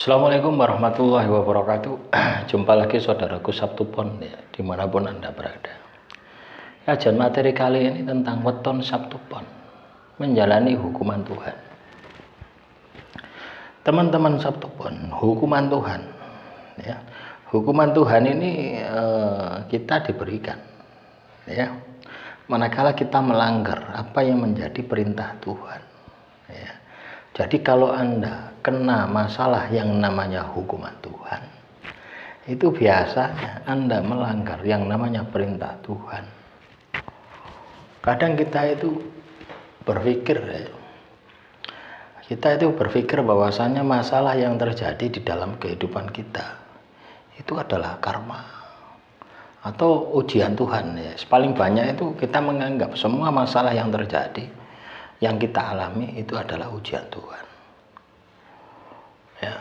Assalamualaikum warahmatullahi wabarakatuh. Jumpa lagi saudaraku Sabtu Pon ya, dimanapun Anda berada. Kajian materi kali ini tentang weton Sabtu Pon, menjalani hukuman Tuhan. Teman-teman Sabtu Pon, hukuman Tuhan ya. Hukuman Tuhan ini kita diberikan ya. Manakala kita melanggar apa yang menjadi perintah Tuhan ya. Jadi kalau Anda kena masalah yang namanya hukuman Tuhan, itu biasanya Anda melanggar yang namanya perintah Tuhan. Kadang kita itu berpikir bahwasanya masalah yang terjadi di dalam kehidupan kita itu adalah karma atau ujian Tuhan ya. Paling banyak itu kita menganggap semua masalah yang terjadi yang kita alami itu adalah ujian Tuhan ya.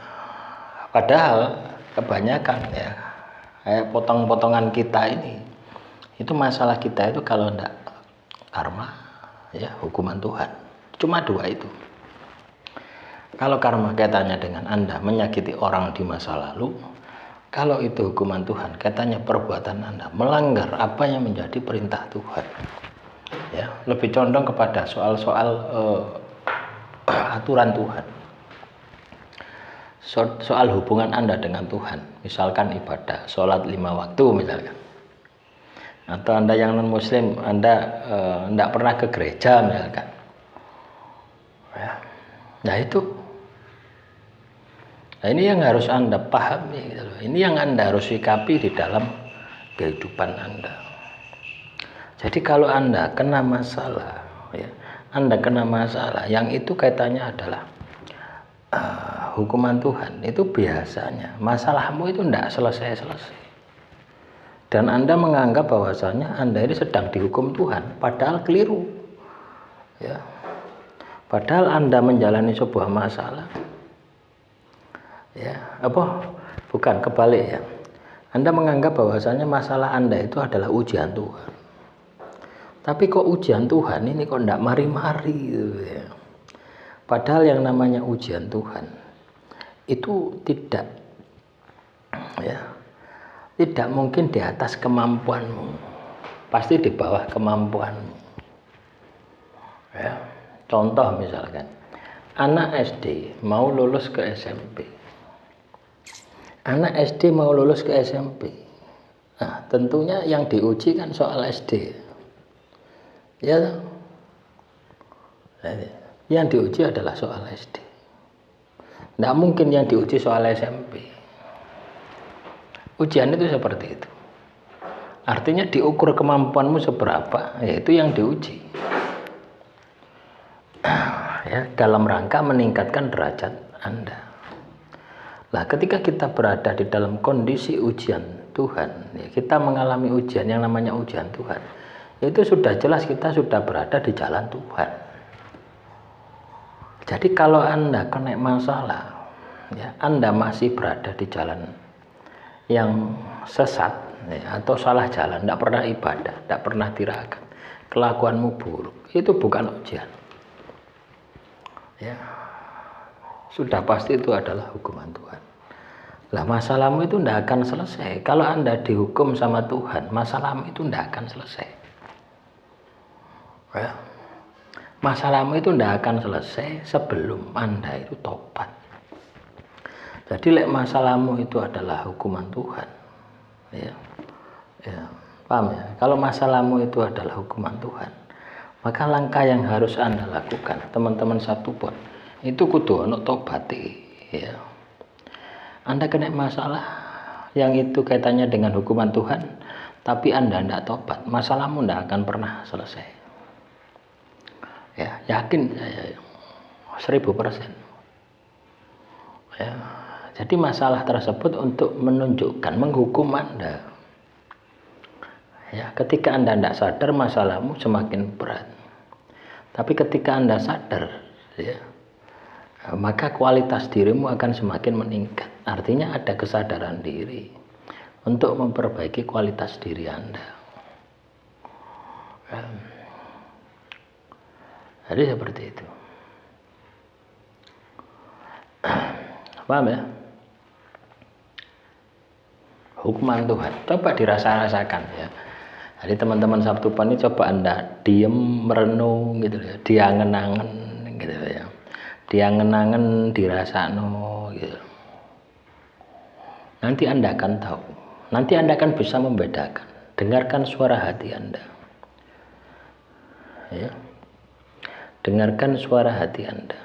Padahal kebanyakan ya kayak potong-potongan kita ini itu masalah kita itu kalau enggak karma ya, hukuman Tuhan cuma dua itu. Kalau karma kaitannya dengan Anda menyakiti orang di masa lalu, kalau itu hukuman Tuhan kaitannya perbuatan Anda melanggar apa yang menjadi perintah Tuhan ya, lebih condong kepada soal-soal aturan Tuhan, soal hubungan Anda dengan Tuhan, misalkan ibadah sholat 5 waktu misalkan, atau Anda yang non muslim Anda tidak pernah ke gereja misalkan ya. Nah itu, nah ini yang harus Anda pahami gitu loh. Ini yang Anda harus sikapi di dalam kehidupan Anda. Jadi kalau Anda kena masalah ya, Anda kena masalah yang itu kaitannya adalah hukuman Tuhan, itu biasanya masalahmu itu tidak selesai-selesai. Dan Anda menganggap bahwasanya Anda ini sedang dihukum Tuhan, padahal keliru. Ya. Padahal Anda menjalani sebuah masalah. Ya, bukan kebalik ya. Anda menganggap bahwasanya masalah Anda itu adalah ujian Tuhan. Tapi kok ujian Tuhan ini kok tidak mari-mari gitu ya. Padahal yang namanya ujian Tuhan itu tidak mungkin di atas kemampuanmu, pasti di bawah kemampuanmu ya. Contoh misalkan anak SD mau lulus ke SMP, nah tentunya yang diuji kan soal SD ya, yang diuji adalah soal SD. Tidak mungkin yang diuji soal SMP. Ujian itu seperti itu. Artinya diukur kemampuanmu seberapa, yaitu yang diuji. Ya, dalam rangka meningkatkan derajat Anda. Nah, ketika kita berada di dalam kondisi ujian Tuhan, ya, kita mengalami ujian yang namanya ujian Tuhan, itu sudah jelas kita sudah berada di jalan Tuhan. Jadi kalau Anda kena masalah, ya, Anda masih berada di jalan yang sesat ya, atau salah jalan, tidak pernah ibadah, tidak pernah tirakat, kelakuanmu buruk, itu bukan ujian ya, sudah pasti itu adalah hukuman Tuhan. Lah masalahmu itu tidak akan selesai kalau Anda dihukum sama Tuhan. Masalahmu itu tidak akan selesai ya. Masalahmu itu tidak akan selesai sebelum Anda itu tobat. Jadi masalahmu itu adalah hukuman Tuhan ya. Ya, paham ya? Kalau masalahmu itu adalah hukuman Tuhan, maka langkah yang harus Anda lakukan, teman-teman Sabtu Pon, itu kudu ono tobati ya. Anda kena masalah yang itu kaitannya dengan hukuman Tuhan, tapi Anda tidak tobat, masalahmu tidak akan pernah selesai ya, yakin saya 1000% ya. Jadi masalah tersebut untuk menunjukkan, menghukum Anda ya. Ketika Anda tidak sadar, masalahmu semakin berat. Tapi ketika Anda sadar ya, maka kualitas dirimu akan semakin meningkat. Artinya ada kesadaran diri untuk memperbaiki kualitas diri Anda ya. Jadi seperti itu, paham ya? hukuman Tuhan. Coba dirasa-rasakan ya. Jadi teman-teman Sabtu Pon ini coba Anda diem merenung gitu ya, diangen-angen gitu ya. Diangen-angen, dirasakno gitu. Nanti Anda akan tahu. Nanti Anda akan bisa membedakan. Dengarkan suara hati Anda. Ya. Dengarkan suara hati Anda.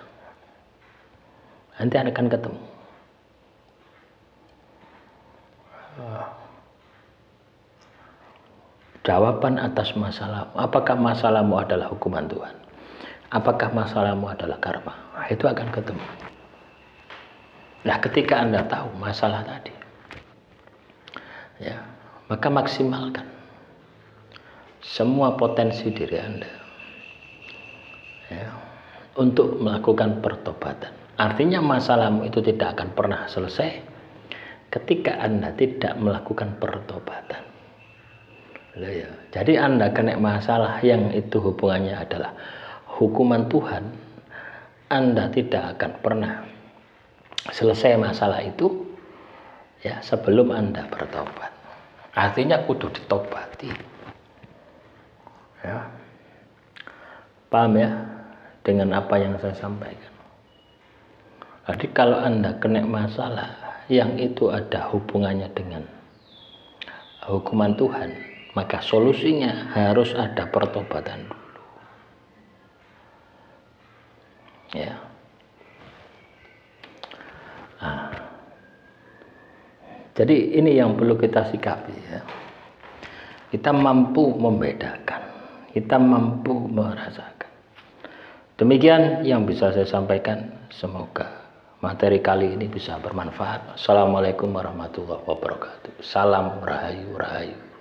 Nanti Anda akan ketemu. Jawaban atas masalahmu. Apakah masalahmu adalah hukuman Tuhan? Apakah masalahmu adalah karma? Nah, itu akan ketemu. Nah, ketika Anda tahu masalah tadi, ya, maka maksimalkan semua potensi diri Anda ya, untuk melakukan pertobatan. Artinya masalahmu itu tidak akan pernah selesai ketika Anda tidak melakukan pertobatan. Ya. Jadi Anda kena masalah yang itu hubungannya adalah hukuman Tuhan, Anda tidak akan pernah selesai masalah itu ya sebelum Anda bertobat. Artinya kudu ditobati. Ya. Paham ya dengan apa yang saya sampaikan? Jadi kalau Anda kena masalah yang itu ada hubungannya dengan hukuman Tuhan, maka solusinya harus ada pertobatan dulu. Ya. Nah, jadi ini yang perlu kita sikapi ya. Kita mampu membedakan, kita mampu merasakan. Demikian yang bisa saya sampaikan. Semoga materi kali ini bisa bermanfaat. Assalamualaikum warahmatullahi wabarakatuh. Salam rahayu rahayu.